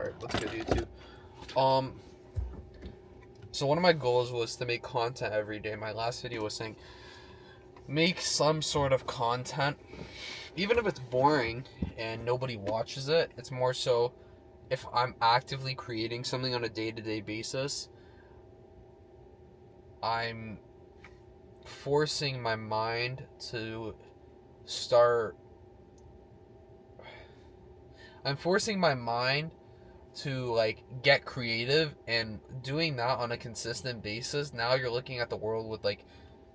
Alright, that's good YouTube. So one of my goals was to make content every day. My last video was saying make some sort of content. Even if it's boring and nobody watches it, it's more so if I'm actively creating something on a day-to-day basis, I'm forcing my mind to start I'm forcing my mind to like get creative, and doing that on a consistent basis, now you're looking at the world with like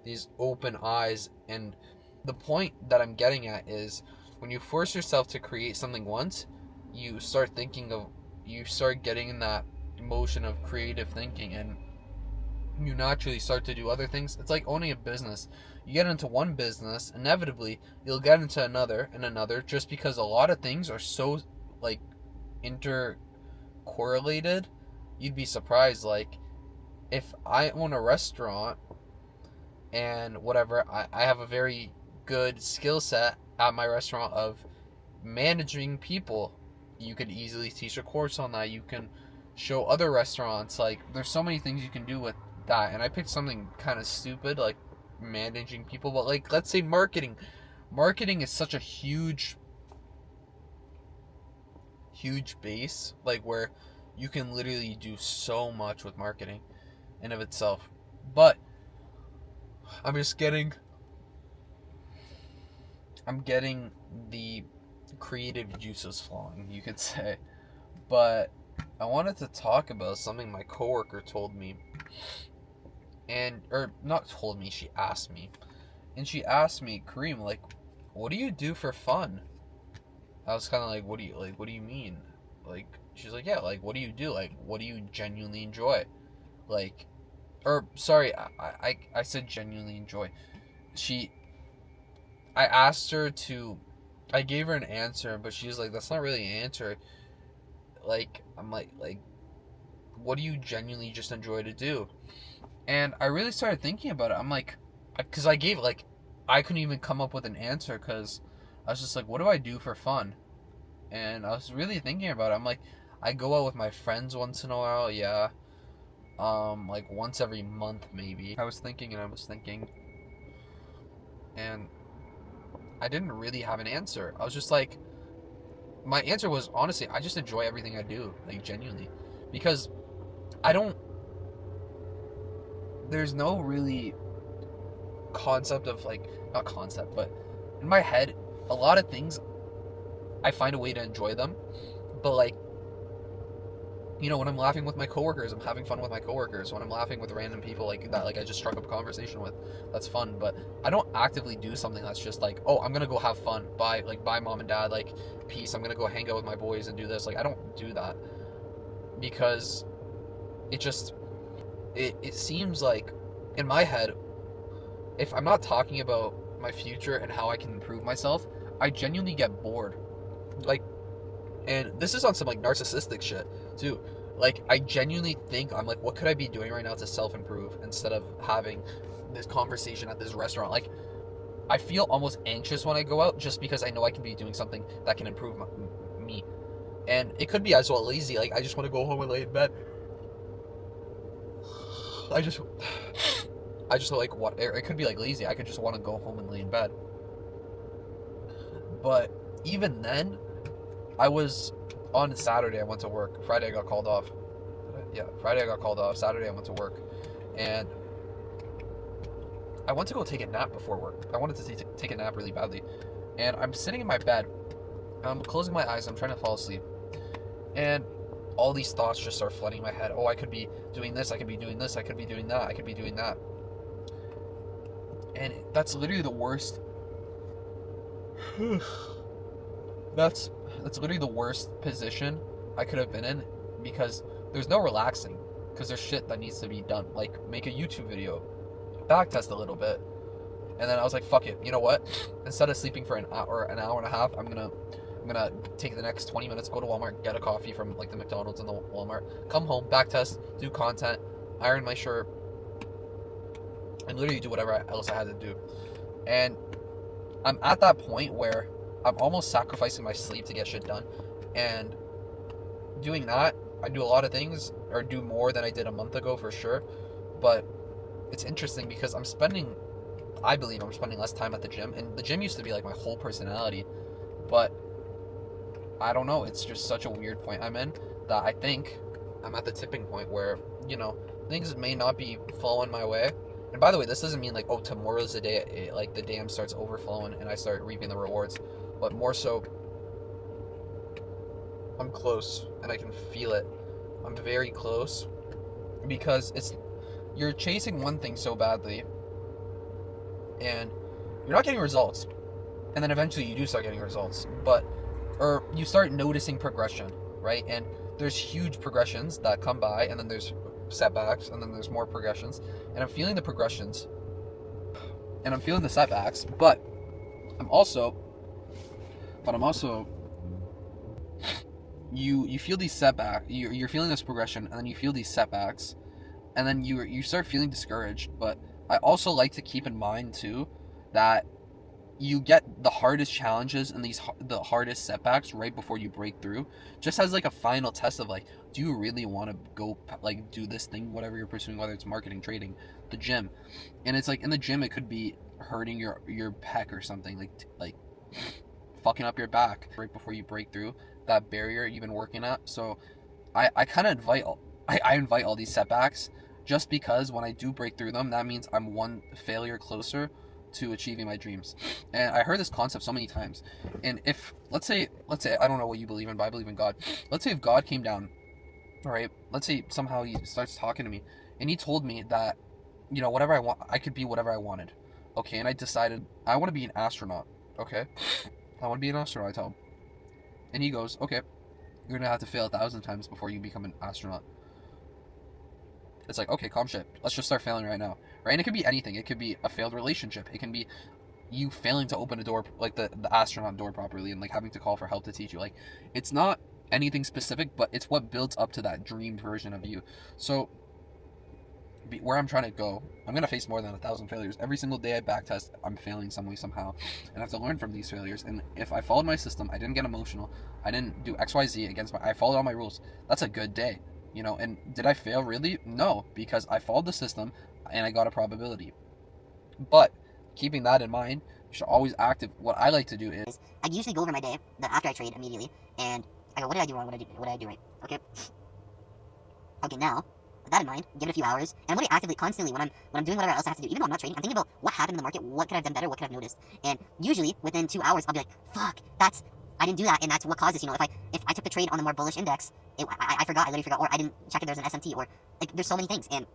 these open eyes. And the point that I'm getting at is when you force yourself to create something once, you start getting in that motion of creative thinking, and you naturally start to do other things. It's like owning a business. You get into one business, inevitably you'll get into another and another, just because a lot of things are so like intercorrelated. You'd be surprised. Like, if I own a restaurant and whatever, I have a very good skill set at my restaurant of managing people. You could easily teach a course on that. You can show other restaurants. Like, there's so many things you can do with that. And I picked something kind of stupid, like managing people. But like, let's say marketing. Marketing is such a huge base, like, where you can literally do so much with marketing in of itself. But I'm getting the creative juices flowing, you could say. But I wanted to talk about something my coworker told me, or not told me, she asked me. And she asked me, Kareem, like, what do you do for fun? I was kind of like, what do you mean? Like, she's like, yeah, like, what do you do? Like, what do you genuinely enjoy? Like, or, sorry, I said genuinely enjoy. I asked her I gave her an answer, but she's like, that's not really an answer. Like, I'm like, what do you genuinely just enjoy to do? And I really started thinking about it. I'm like, because I couldn't even come up with an answer, because I was just like, what do I do for fun? And I was really thinking about it. I'm like, I go out with my friends once in a while, yeah. Like once every month maybe. I was thinking, and I didn't really have an answer. I was just like, my answer was, honestly, I just enjoy everything I do, like, genuinely. Because there's no really concept of, like, not concept, but in my head, a lot of things, I find a way to enjoy them. But, like, you know, when I'm laughing with my coworkers, I'm having fun with my coworkers. When I'm laughing with random people like that, like I just struck up a conversation with, that's fun. But I don't actively do something that's just like, oh, I'm gonna go have fun. Bye mom and dad. Like, peace. I'm gonna go hang out with my boys and do this. Like, I don't do that, because it seems like, in my head, if I'm not talking about my future and how I can improve myself, I genuinely get bored. Like, and this is on some like narcissistic shit too. Like, I genuinely think, I'm like, what could I be doing right now to self-improve instead of having this conversation at this restaurant? Like, I feel almost anxious when I go out, just because I know I can be doing something that can improve me. And it could be as well lazy. Like, I just want to go home and lay in bed. I just like, what? It could be like lazy. I could just want to go home and lay in bed. But even then, on Saturday I went to work. Friday I got called off. Friday I got called off. Saturday I went to work. And I went to go take a nap before work. I wanted to take a nap really badly. And I'm sitting in my bed. I'm closing my eyes. I'm trying to fall asleep. And all these thoughts just start flooding my head. Oh, I could be doing this. I could be doing this. I could be doing that. I could be doing that. And that's literally the worst. That's literally the worst position I could have been in, because there's no relaxing, because there's shit that needs to be done, like make a YouTube video, backtest a little bit. And then I was like, fuck it, you know what, instead of sleeping for an hour and a half, I'm gonna take the next 20 minutes, go to Walmart, get a coffee from like the McDonald's and the Walmart, come home, backtest, do content, iron my shirt, and literally do whatever else I had to do. And I'm at that point where I'm almost sacrificing my sleep to get shit done. And doing that, I do a lot of things, or do more than I did a month ago for sure. But it's interesting because I believe I'm spending less time at the gym, and the gym used to be like my whole personality. But I don't know, it's just such a weird point I'm in that I think I'm at the tipping point where, things may not be flowing my way. And by the way, this doesn't mean like, oh, tomorrow's the day, like the dam starts overflowing and I start reaping the rewards, but more so, I'm close and I can feel it. I'm very close because you're chasing one thing so badly and you're not getting results. And then eventually you do start getting results, or you start noticing progression, right? And there's huge progressions that come by, and then there's setbacks, and then there's more progressions. And I'm feeling the progressions, and I'm feeling the setbacks, but I'm also, you feel these setbacks, you're feeling this progression, and then you feel these setbacks, and then you start feeling discouraged. But I also like to keep in mind too that you get the hardest challenges and the hardest setbacks right before you break through, just as like a final test of like, do you really want to go like do this thing, whatever you're pursuing, whether it's marketing, trading, the gym. And it's like in the gym it could be hurting your pec or something, like fucking up your back right before you break through that barrier you've been working at. So I kind of invite all these setbacks, just because when I do break through them, that means I'm one failure closer to achieving my dreams. And I heard this concept so many times. And if let's say I don't know what you believe in, but I believe in God. Let's say if God came down, all right, let's say somehow he starts talking to me and he told me that, whatever I want, I could be whatever I wanted. Okay, and I decided I want to be an astronaut. Okay, I want to be an astronaut, I tell him. And he goes, okay, you're gonna have to fail 1,000 times before you become an astronaut. It's like, okay, calm shit. Let's just start failing right now, right? And it could be anything. It could be a failed relationship. It can be you failing to open a door, like the astronaut door properly, and like having to call for help to teach you. Like, it's not anything specific, but it's what builds up to that dream version of you. So where I'm trying to go, I'm gonna face more than 1,000 failures every single day. I backtest, I'm failing some way somehow, and I have to learn from these failures. And if I followed my system, I didn't get emotional, I didn't do XYZ I followed all my rules, that's a good day. And did I fail really? No, because I followed the system and I got a probability. But keeping that in mind, you should always active. What I like to do is I usually go over my day after I trade immediately, and I go, what did I do wrong? What did I do right? Okay, now with that in mind, give it a few hours, and I'm really actively, constantly, when I'm doing whatever else I have to do, even though I'm not trading, I'm thinking about what happened in the market, what could I have done better, what could I have noticed, and usually within 2 hours I'll be like, fuck, I didn't do that, and that's what caused this. If I took the trade on the more bullish index, I literally forgot, or I didn't check if there's an SMT, or like there's so many things. And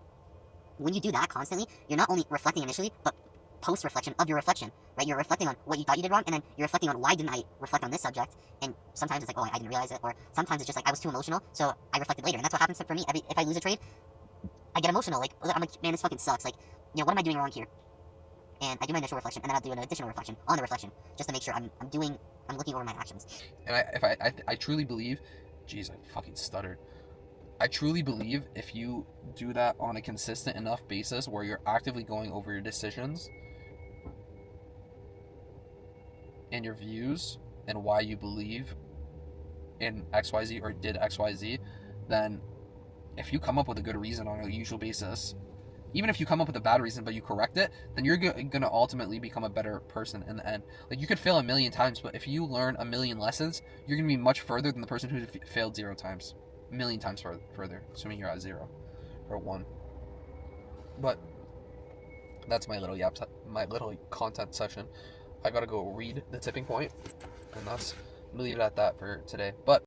when you do that constantly, you're not only reflecting initially, but post-reflection of your reflection, right? You're reflecting on what you thought you did wrong, and then you're reflecting on why didn't I reflect on this subject. And sometimes it's like, oh, I didn't realize it, or sometimes it's just like I was too emotional, so I reflected later. And that's what happens for me. If I lose a trade, I get emotional. Like, I'm like, man, this fucking sucks. Like, what am I doing wrong here? And I do my initial reflection, and then I'll do an additional reflection on the reflection, just to make sure I'm looking over my actions. And I truly believe, jeez, I fucking stuttered. I truly believe if you do that on a consistent enough basis where you're actively going over your decisions and your views and why you believe in XYZ or did XYZ, then if you come up with a good reason on a usual basis, even if you come up with a bad reason but you correct it, then you're gonna ultimately become a better person in the end. Like, you could fail 1,000,000 times, but if you learn 1,000,000 lessons, you're gonna be much further than the person who failed 0 times. 1,000,000 times further, assuming you're at 0 or 1. But that's my little my little content session. I gotta go read The Tipping Point, and leave it at that for today. But